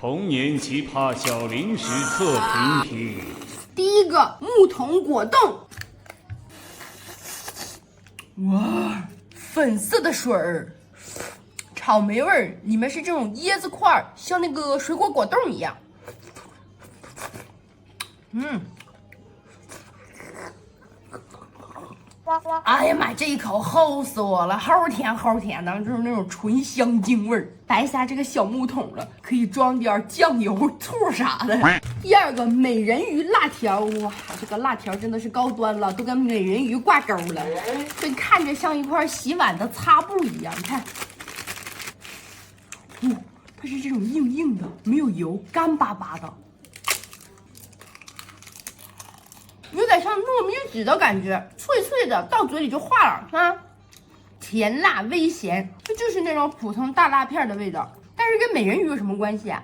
童年奇葩小零食测评题。第一个木桶果冻，哇，粉色的水儿，草莓味儿，里面是这种椰子块儿，像那个水果果冻一样。哎呀妈，这一口齁死我了，齁甜齁甜的，就是那种纯香精味儿。白瞎这个小木桶了，可以装点酱油、醋啥的。第二个美人鱼辣条，哇，这个辣条真的是高端了，都跟美人鱼挂钩了，这看着像一块洗碗的擦布一样。你看，它是这种硬硬的，没有油，干巴巴的。有点像糯米纸的感觉，脆脆的，到嘴里就化了啊！甜辣微咸，这就是那种普通大辣片的味道。但是跟美人鱼有什么关系啊？